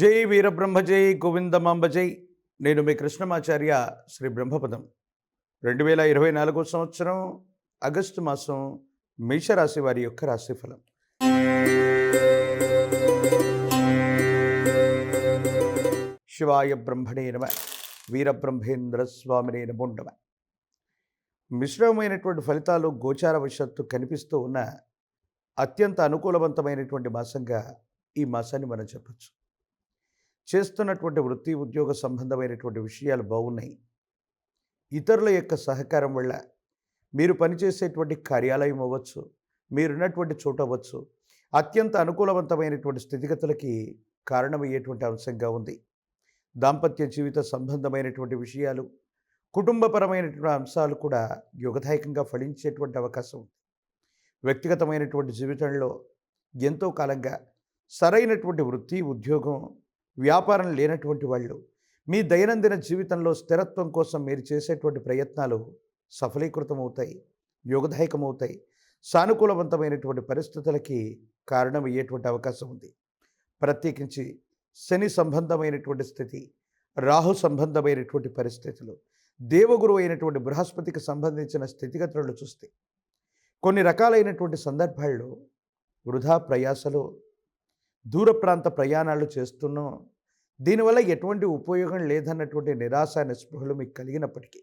జై వీరబ్రహ్మ జై గోవిందమాంబ జై. నేను మీ కృష్ణమాచార్య శ్రీ బ్రహ్మపదం. 2024 సంవత్సరం ఆగస్టు మాసం మేషరాశి వారి యొక్క రాశిఫలం. శివాయ బ్రహ్మణే నమ. వీరబ్రహ్మేంద్ర స్వామినే నమో నమః. మిశ్రమమైనటువంటి ఫలితాలు గోచారవశత్తు కనిపిస్తూ ఉన్న అత్యంత అనుకూలవంతమైనటువంటి మాసంగా ఈ మాసాన్ని మనం చెప్పచ్చు. చేస్తున్నటువంటి వృత్తి ఉద్యోగ సంబంధమైనటువంటి విషయాలు బాగున్నాయి. ఇతరుల యొక్క సహకారం వల్ల మీరు పనిచేసేటువంటి కార్యాలయం అవ్వచ్చు, మీరున్నటువంటి చోటు అవ్వచ్చు, అత్యంత అనుకూలవంతమైనటువంటి స్థితిగతులకి కారణమయ్యేటువంటి అంశంగా ఉంది. దాంపత్య జీవిత సంబంధమైనటువంటి విషయాలు, కుటుంబపరమైనటువంటి అంశాలు కూడా యుగదాయకంగా ఫలించేటువంటి అవకాశం ఉంది. వ్యక్తిగతమైనటువంటి జీవితంలో ఎంతో కాలంగా సరైనటువంటి వృత్తి ఉద్యోగం వ్యాపారం లేనటువంటి వాళ్ళు మీ దైనందిన జీవితంలో స్థిరత్వం కోసం మీరు చేసేటువంటి ప్రయత్నాలు సఫలీకృతమవుతాయి, యోగదాయకమవుతాయి, సానుకూలవంతమైనటువంటి పరిస్థితులకి కారణమయ్యేటువంటి అవకాశం ఉంది. ప్రత్యేకించి శని సంబంధమైనటువంటి స్థితి, రాహు సంబంధమైనటువంటి పరిస్థితులు, దేవగురువు అయినటువంటి బృహస్పతికి సంబంధించిన స్థితిగతులను చూస్తే కొన్ని రకాలైనటువంటి సందర్భాల్లో వృధా ప్రయాసలు, దూర ప్రాంత ప్రయాణాలు చేస్తున్నాం, దీనివల్ల ఎటువంటి ఉపయోగం లేదన్నటువంటి నిరాశ నిస్పృహలు మీకు కలిగినప్పటికీ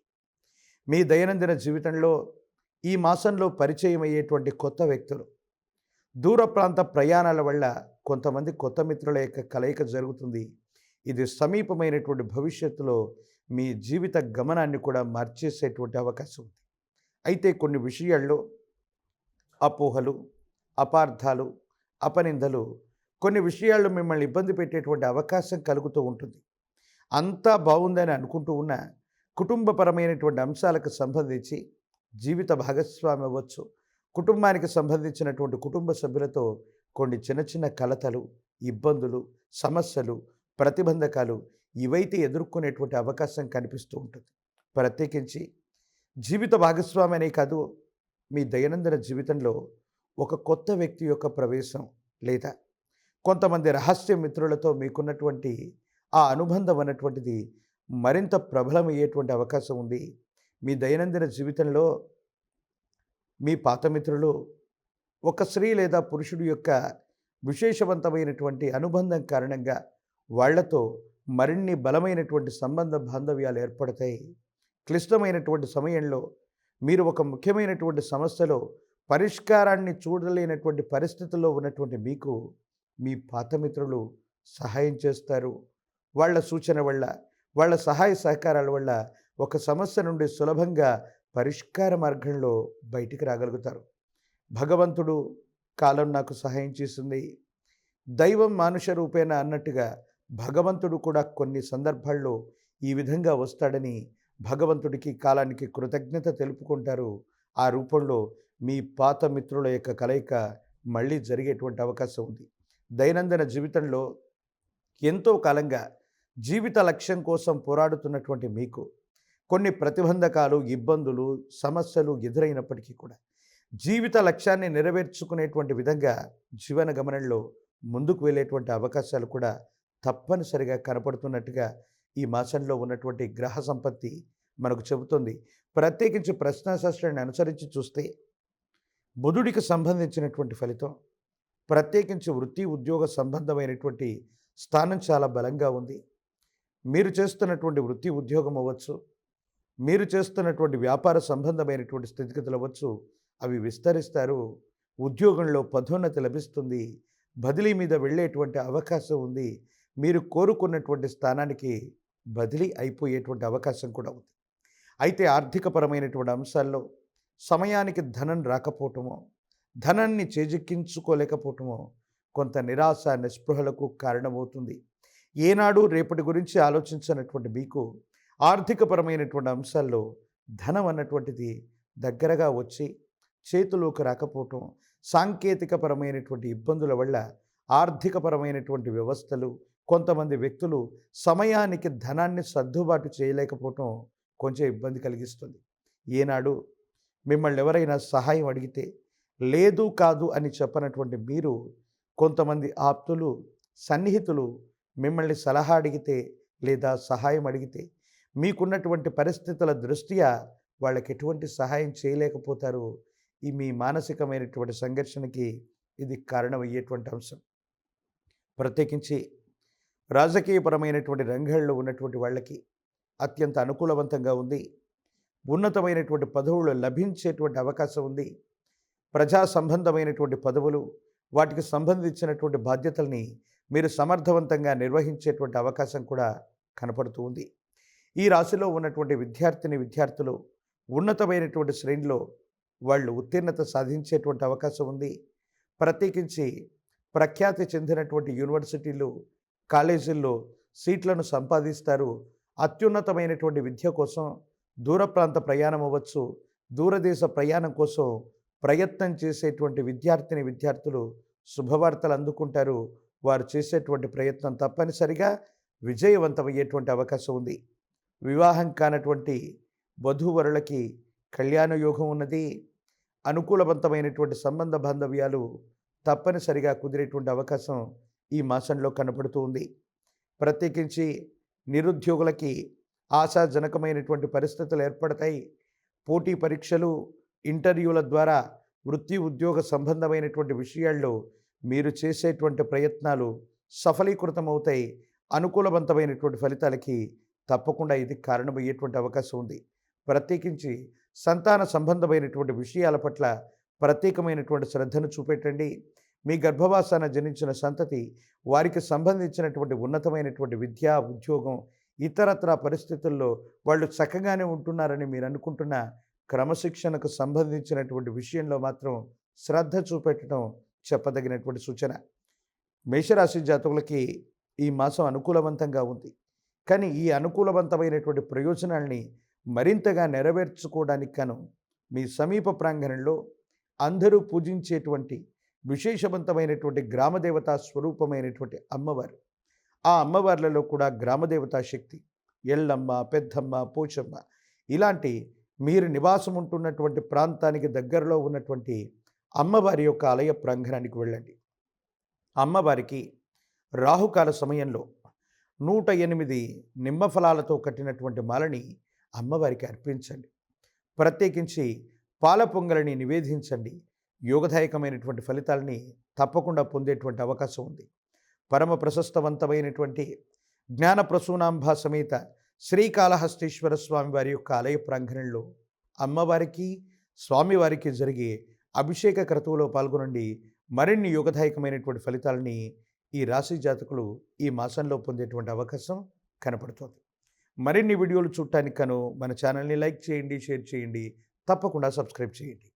మీ దైనందిన జీవితంలో ఈ మాసంలో పరిచయం అయ్యేటువంటి కొత్త వ్యక్తులు, దూర ప్రాంత ప్రయాణాల వల్ల కొంతమంది కొత్త మిత్రుల యొక్క కలయిక జరుగుతుంది. ఇది సమీపమైనటువంటి భవిష్యత్తులో మీ జీవిత గమనాన్ని కూడా మార్చేసేటువంటి అవకాశం ఉంది. అయితే కొన్ని విషయాల్లో అపోహలు, అపార్థాలు, అపనిందలు, కొన్ని విషయాల్లో మిమ్మల్ని ఇబ్బంది పెట్టేటువంటి అవకాశం కలుగుతూ ఉంటుంది. అంతా బాగుందని అనుకుంటూ ఉన్న కుటుంబపరమైనటువంటి అంశాలకు సంబంధించి జీవిత భాగస్వామి అవ్వచ్చు, కుటుంబానికి సంబంధించినటువంటి కుటుంబ సభ్యులతో కొన్ని చిన్న చిన్న కలతలు, ఇబ్బందులు, సమస్యలు, ప్రతిబంధకాలు ఇవైతే ఎదుర్కొనేటువంటి అవకాశం కనిపిస్తూ ఉంటుంది. ప్రత్యేకించి జీవిత భాగస్వామి అనే కాదు, మీ దైనందిన జీవితంలో ఒక కొత్త వ్యక్తి యొక్క ప్రవేశం లేదా కొంతమంది రహస్య మిత్రులతో మీకున్నటువంటి ఆ అనుబంధం అన్నటువంటిది మరింత ప్రబలమయ్యేటువంటి అవకాశం ఉంది. మీ దైనందిన జీవితంలో మీ పాత మిత్రులు ఒక స్త్రీ లేదా పురుషుడి యొక్క విశేషవంతమైనటువంటి అనుబంధం కారణంగా వాళ్లతో మరిన్ని బలమైనటువంటి సంబంధ బాంధవ్యాలు ఏర్పడతాయి. క్లిష్టమైనటువంటి సమయంలో మీరు ఒక ముఖ్యమైనటువంటి సమస్యలో పరిష్కారాన్ని చూడలేనటువంటి పరిస్థితుల్లో ఉన్నటువంటి మీకు మీ పాత మిత్రులు సహాయం చేస్తారు. వాళ్ళ సూచన వల్ల, వాళ్ళ సహాయ సహకారాల వల్ల ఒక సమస్య నుండి సులభంగా పరిష్కార మార్గంలో బయటికి రాగలుగుతారు. భగవంతుడు కాలం నాకు సహాయం చేసింది, దైవం మానుష రూపేణ అన్నట్టుగా భగవంతుడు కూడా కొన్ని సందర్భాల్లో ఈ విధంగా వస్తాడని భగవంతుడికి కాలానికి కృతజ్ఞత తెలుపుకుంటారు. ఆ రూపంలో మీ పాత మిత్రుల యొక్క కలయిక మళ్ళీ జరిగేటువంటి అవకాశం ఉంది. దైనందిన జీవితంలో ఎంతో కాలంగా జీవిత లక్ష్యం కోసం పోరాడుతున్నటువంటి మీకు కొన్ని ప్రతిబంధకాలు, ఇబ్బందులు, సమస్యలు ఎదురైనప్పటికీ కూడా జీవిత లక్ష్యాన్ని నెరవేర్చుకునేటువంటి విధంగా జీవన గమనంలో ముందుకు వెళ్ళేటువంటి అవకాశాలు కూడా తప్పనిసరిగా కనపడుతున్నట్టుగా ఈ మాసంలో ఉన్నటువంటి గ్రహ సంపత్తి మనకు చెబుతుంది. ప్రత్యేకించి ప్రశ్నాశాస్త్రాన్ని అనుసరించి చూస్తే బుధుడికి సంబంధించినటువంటి ఫలితం, ప్రత్యేకించి వృత్తి ఉద్యోగ సంబంధమైనటువంటి స్థానం చాలా బలంగా ఉంది. మీరు చేస్తున్నటువంటి వృత్తి ఉద్యోగం అవ్వచ్చు, మీరు చేస్తున్నటువంటి వ్యాపార సంబంధమైనటువంటి స్థితిగతులు అవ్వచ్చు, అవి విస్తరిస్తారు. ఉద్యోగంలో పదోన్నతి లభిస్తుంది, బదిలీ మీద వెళ్ళేటువంటి అవకాశం ఉంది. మీరు కోరుకున్నటువంటి స్థానానికి బదిలీ అయిపోయేటువంటి అవకాశం కూడా ఉంది. అయితే ఆర్థికపరమైనటువంటి అంశాల్లో సమయానికి ధనం రాకపోవటమో, ధనాన్ని చేజిక్కించుకోలేకపోవటమో కొంత నిరాశ నిస్పృహలకు కారణమవుతుంది. ఏనాడు రేపటి గురించి ఆలోచించినటువంటి మీకు ఆర్థికపరమైనటువంటి అంశాల్లో ధనం అన్నటువంటిది దగ్గరగా వచ్చి చేతిలోకి రాకపోవటం, సాంకేతికపరమైనటువంటి ఇబ్బందుల వల్ల ఆర్థికపరమైనటువంటి వ్యవస్థలు, కొంతమంది వ్యక్తులు సమయానికి ధనాన్ని సర్దుబాటు చేయలేకపోవటం కొంచెం ఇబ్బంది కలిగిస్తుంది. ఏనాడు మిమ్మల్ని ఎవరైనా సహాయం అడిగితే లేదు కాదు అని చెప్పనటువంటి మీరు కొంతమంది ఆప్తులు, సన్నిహితులు మిమ్మల్ని సలహా అడిగితే లేదా సహాయం అడిగితే మీకున్నటువంటి పరిస్థితుల దృష్ట్యా వాళ్ళకి ఎటువంటి సహాయం చేయలేకపోతారు. ఈ మీ మానసికమైనటువంటి సంఘర్షణకి ఇది కారణమయ్యేటువంటి అంశం. ప్రత్యేకించి రాజకీయపరమైనటువంటి రంగాల్లో ఉన్నటువంటి వాళ్ళకి అత్యంత అనుకూలవంతంగా ఉంది. ఉన్నతమైనటువంటి పదవులు లభించేటువంటి అవకాశం ఉంది. ప్రజా సంబంధమైనటువంటి పదవులు, వాటికి సంబంధించినటువంటి బాధ్యతల్ని మీరు సమర్థవంతంగా నిర్వహించేటువంటి అవకాశం కూడా కనపడుతూ ఉంది. ఈ రాశిలో ఉన్నటువంటి విద్యార్థులు ఉన్నతమైనటువంటి శ్రేణిలో వాళ్ళు ఉత్తీర్ణత సాధించేటువంటి అవకాశం ఉంది. ప్రత్యేకించి ప్రఖ్యాతి చెందినటువంటి యూనివర్సిటీలు, కాలేజీల్లో సీట్లను సంపాదిస్తారు. అత్యున్నతమైనటువంటి విద్య కోసం దూర ప్రాంత ప్రయాణం అవ్వచ్చు, దూరదేశ ప్రయాణం కోసం ప్రయత్నం చేసేటువంటి విద్యార్థులు శుభవార్తలు అందుకుంటారు. వారు చేసేటువంటి ప్రయత్నం తప్పనిసరిగా విజయవంతమయ్యేటువంటి అవకాశం ఉంది. వివాహం కానటువంటి వధూవరులకి కళ్యాణ యోగం ఉన్నది. అనుకూలవంతమైనటువంటి సంబంధ బాంధవ్యాలు తప్పనిసరిగా కుదిరేటువంటి అవకాశం ఈ మాసంలో కనపడుతూ ఉంది. ప్రత్యేకించి నిరుద్యోగులకి ఆశాజనకమైనటువంటి పరిస్థితులు ఏర్పడతాయి. పోటీ పరీక్షలు, ఇంటర్వ్యూల ద్వారా వృత్తి ఉద్యోగ సంబంధమైనటువంటి విషయాల్లో మీరు చేసేటువంటి ప్రయత్నాలు సఫలీకృతమవుతాయి. అనుకూలవంతమైనటువంటి ఫలితాలకి తప్పకుండా ఇది కారణమయ్యేటువంటి అవకాశం ఉంది. ప్రత్యేకించి సంతాన సంబంధమైనటువంటి విషయాల పట్ల ప్రత్యేకమైనటువంటి శ్రద్ధను చూపెట్టండి. మీ గర్భవాసాన జనించిన సంతతి వారికి సంబంధించినటువంటి ఉన్నతమైనటువంటి విద్య, ఉద్యోగం, ఇతరత్రా పరిస్థితుల్లో వాళ్ళు చక్కగానే ఉంటున్నారని మీరు అనుకుంటున్న క్రమశిక్షణకు సంబంధించినటువంటి విషయంలో మాత్రం శ్రద్ధ చూపెట్టడం చెప్పదగినటువంటి సూచన. మేషరాశి జాతకులకి ఈ మాసం అనుకూలవంతంగా ఉంది. కానీ ఈ అనుకూలవంతమైనటువంటి ప్రయోజనాల్ని మరింతగా నెరవేర్చుకోవడానికి గాను మీ సమీప ప్రాంగణంలో అందరూ పూజించేటువంటి విశేషవంతమైనటువంటి గ్రామదేవతా స్వరూపమైనటువంటి అమ్మవారు, ఆ అమ్మవార్లలో కూడా గ్రామదేవతా శక్తి ఎల్లమ్మ, పెద్దమ్మ, పోచమ్మ ఇలాంటి మీరు నివాసం ఉంటున్నటువంటి ప్రాంతానికి దగ్గరలో ఉన్నటువంటి అమ్మవారి యొక్క ఆలయ ప్రాంగణానికి వెళ్ళండి. అమ్మవారికి రాహుకాల సమయంలో 108 నిమ్మ ఫలాలతో కట్టినటువంటి మాలని అమ్మవారికి అర్పించండి. ప్రత్యేకించి పాల పొంగలిని నివేదించండి. యోగదాయకమైనటువంటి ఫలితాలని తప్పకుండా పొందేటువంటి అవకాశం ఉంది. పరమ ప్రశస్తవంతమైనటువంటి జ్ఞాన ప్రసూనాంబ సమేత శ్రీకాళహస్తీశ్వర స్వామి వారి యొక్క ఆలయ ప్రాంగణంలో అమ్మవారికి, స్వామివారికి జరిగే అభిషేక క్రతువులో పాల్గొనండి. మరిన్ని యోగదాయకమైనటువంటి ఫలితాలని ఈ రాశి జాతకులు ఈ మాసంలో పొందేటువంటి అవకాశం కనపడుతుంది. మరిన్ని వీడియోలు చూడటానికి మన ఛానల్ని లైక్ చేయండి, షేర్ చేయండి, తప్పకుండా సబ్స్క్రైబ్ చేయండి.